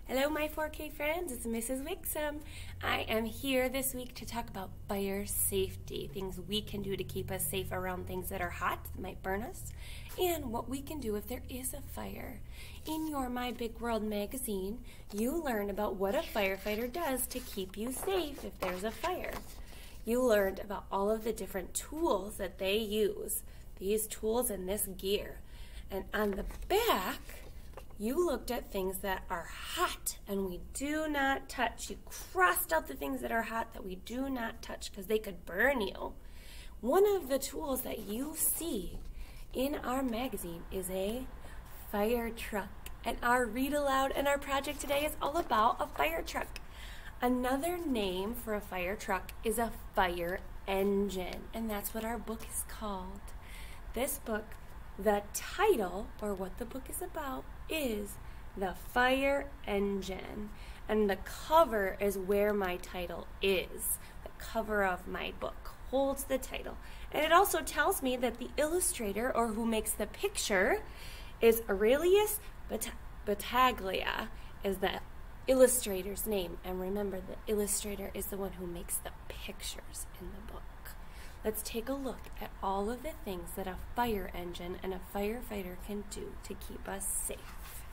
Hello my 4K friends, it's Mrs. Wixom. I am here this week to talk about fire safety, things we can do to keep us safe around things that are hot, that might burn us, and what we can do if there is a fire. In your My Big World magazine, you learn about what a firefighter does to keep you safe if there's a fire. You learned about all of the different tools that they use, these tools and this gear. And on the back, you looked at things that are hot and we do not touch. You crossed out the things that are hot that we do not touch because they could burn you. One of the tools that you see in our magazine is a fire truck. And our read aloud and our project today is all about a fire truck. Another name for a fire truck is a fire engine, and that's what our book is called. This book, the title, or what the book is about, is The Fire Engine. And the cover is where my title is. The cover of my book holds the title. And it also tells me that the illustrator, or who makes the picture, is Aurelius Battaglia, is the illustrator's name. And remember, the illustrator is the one who makes the pictures in the book. Let's take a look at all of the things that a fire engine and a firefighter can do to keep us safe.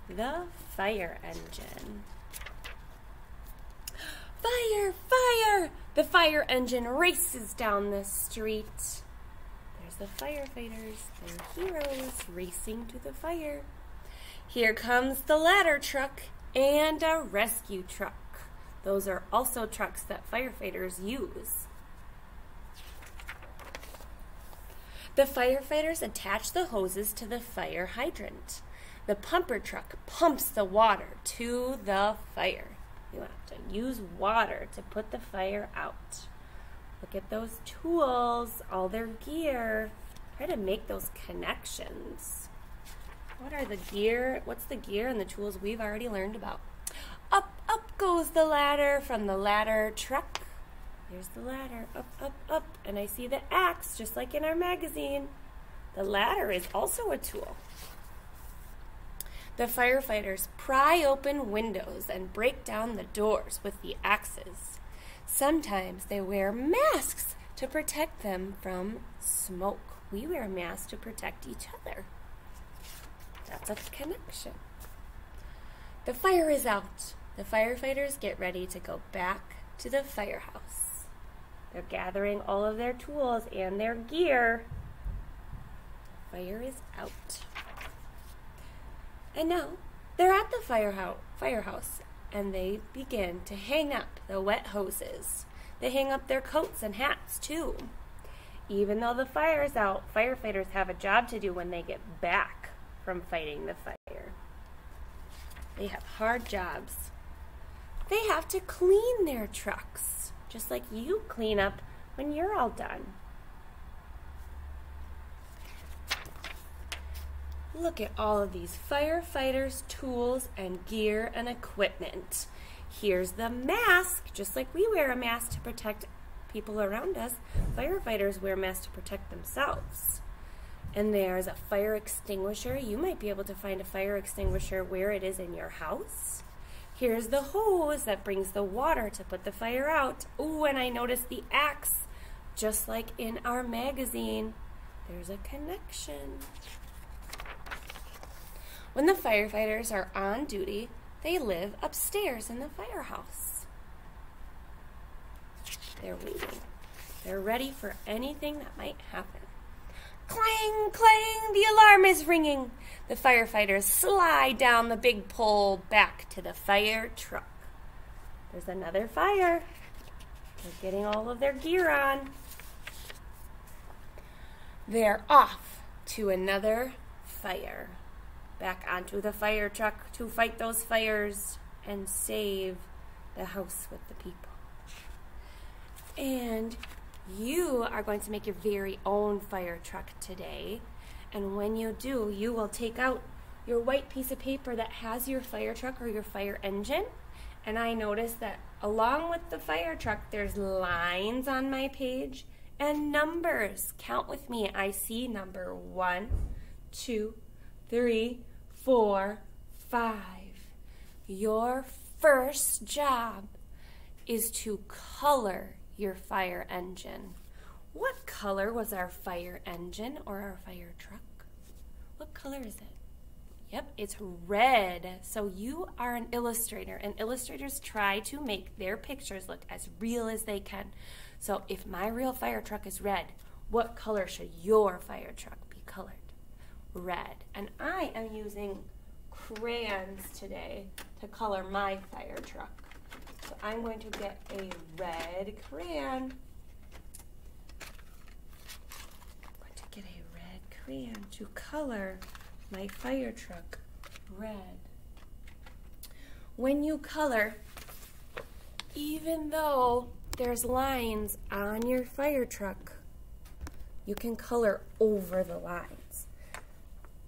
The fire engine. Fire! Fire! The fire engine races down the street. There's the firefighters, they're heroes racing to the fire. Here comes the ladder truck and a rescue truck. Those are also trucks that firefighters use. The firefighters attach the hoses to the fire hydrant. The pumper truck pumps the water to the fire. You have to use water to put the fire out. Look at those tools, all their gear. Try to make those connections. What are the gear? What's the gear and the tools we've already learned about? Up, up goes the ladder from the ladder truck. There's the ladder, up, up, up, and I see the axe, just like in our magazine. The ladder is also a tool. The firefighters pry open windows and break down the doors with the axes. Sometimes they wear masks to protect them from smoke. We wear masks to protect each other. That's a connection. The fire is out. The firefighters get ready to go back to the firehouse. They're gathering all of their tools and their gear. Fire is out. And now they're at the firehouse and they begin to hang up the wet hoses. They hang up their coats and hats too. Even though the fire is out, firefighters have a job to do when they get back from fighting the fire. They have hard jobs. They have to clean their trucks, just like you clean up when you're all done. Look at all of these firefighters' tools and gear and equipment. Here's the mask. Just like we wear a mask to protect people around us, firefighters wear masks to protect themselves. And there's a fire extinguisher. You might be able to find a fire extinguisher where it is in your house. Here's the hose that brings the water to put the fire out. Ooh, and I noticed the axe. Just like in our magazine, there's a connection. When the firefighters are on duty, they live upstairs in the firehouse. They're waiting. They're ready for anything that might happen. Clang, clang, the alarm is ringing. The firefighters slide down the big pole back to the fire truck. There's another fire. They're getting all of their gear on. They're off to another fire. Back onto the fire truck to fight those fires and save the house with the people. And you are going to make your very own fire truck today. And when you do, you will take out your white piece of paper that has your fire truck or your fire engine. And I noticed that along with the fire truck, there's lines on my page and numbers. Count with me. I see number 1, 2, 3, 4, 5. Your first job is to color your fire engine. What color was our fire engine or our fire truck? What color is it? Yep, it's red. So you are an illustrator, and illustrators try to make their pictures look as real as they can. So if my real fire truck is red, what color should your fire truck be colored? Red. And I am using crayons today to color my fire truck. So I'm going to get a red crayon. I'm going to get a red crayon to color my fire truck red. When you color, even though there's lines on your fire truck, you can color over the lines.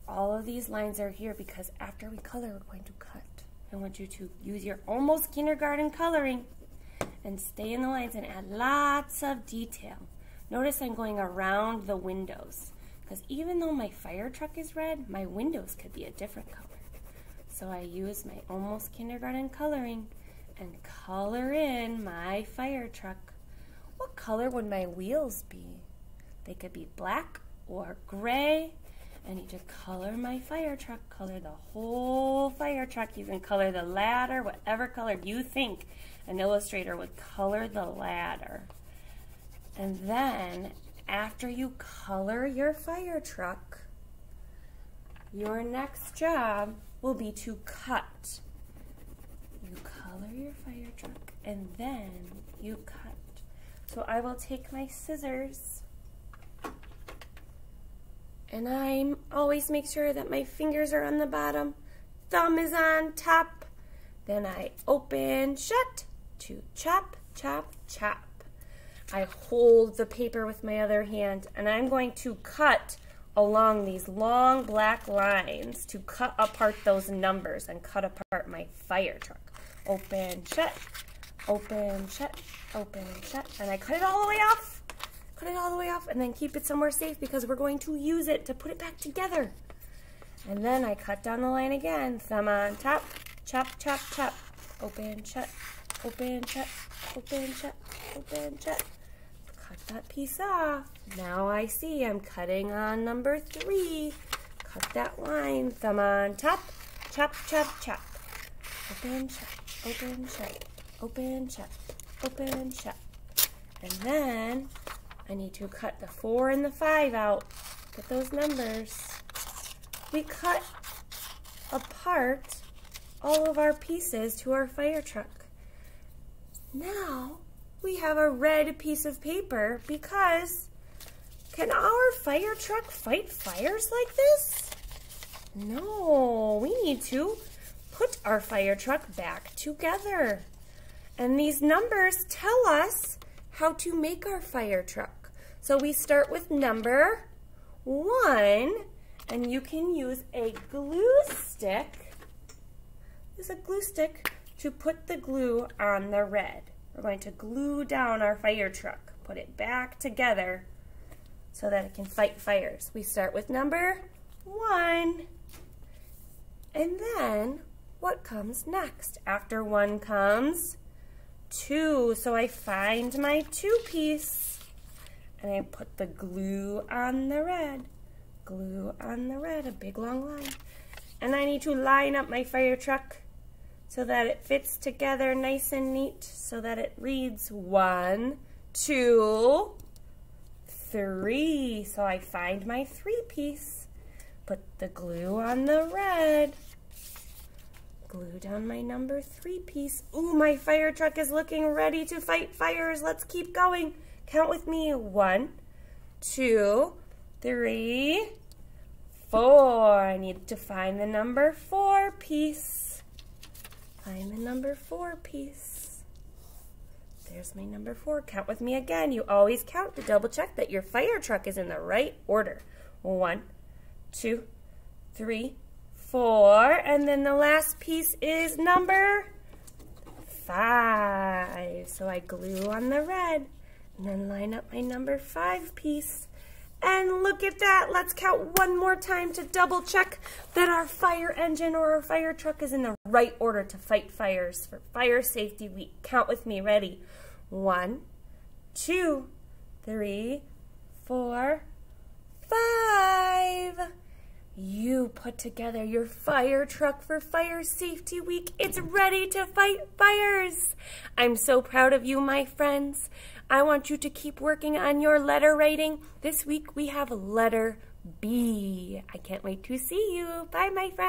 All of these lines are here because after we color, we're going to cut. I want you to use your almost kindergarten coloring and stay in the lines and add lots of detail. Notice I'm going around the windows because even though my fire truck is red, my windows could be a different color. So I use my almost kindergarten coloring and color in my fire truck. What color would my wheels be? They could be black or gray. I need to color my fire truck, color the whole fire truck. You can color the ladder, whatever color you think an illustrator would color the ladder. And then after you color your fire truck, your next job will be to cut. You color your fire truck and then you cut. So I will take my scissors, and I always make sure that my fingers are on the bottom, thumb is on top. Then I open shut to chop, chop, chop. I hold the paper with my other hand, and I'm going to cut along these long black lines to cut apart those numbers and cut apart my fire truck. Open, shut, open, shut, open, shut. And I cut it all the way off. Cut it all the way off and then keep it somewhere safe because we're going to use it to put it back together. And then I cut down the line again. Thumb on top, chop, chop, chop. Open, shut, open, shut, open, shut, open, shut. Cut that piece off. Now I see I'm cutting on number 3. Cut that line. Thumb on top, chop, chop, chop. Open, shut, open, shut, open, shut, open, shut. And then I need to cut the 4 and the 5 out. Get those numbers. We cut apart all of our pieces to our fire truck. Now we have a red piece of paper because can our fire truck fight fires like this? No, we need to put our fire truck back together. And these numbers tell us how to make our fire truck. So we start with number 1, and you can use a glue stick. Use a glue stick to put the glue on the red. We're going to glue down our fire truck, put it back together so that it can fight fires. We start with number 1. And then what comes next? After 1 comes 2. So I find my 2 piece. And I put the glue on the red. Glue on the red, a big long line. And I need to line up my fire truck so that it fits together nice and neat so that it reads 1, 2, 3. So I find my 3 piece. Put the glue on the red. Glue down my number 3 piece. Ooh, my fire truck is looking ready to fight fires. Let's keep going. Count with me. 1, 2, 3, 4. I need to find the number 4 piece. Find the number 4 piece. There's my number 4. Count with me again. You always count to double check that your fire truck is in the right order. 1, 2, 3, 4. And then the last piece is number 5. So I glue on the red. And then line up my number 5 piece. And look at that. Let's count one more time to double check that our fire engine or our fire truck is in the right order to fight fires for Fire Safety Week. Count with me. Ready? 1, 2, 3, 4, 5. You put together your fire truck for Fire Safety Week. It's ready to fight fires. I'm so proud of you, my friends. I want you to keep working on your letter writing. This week we have letter B. I can't wait to see you. Bye, my friends.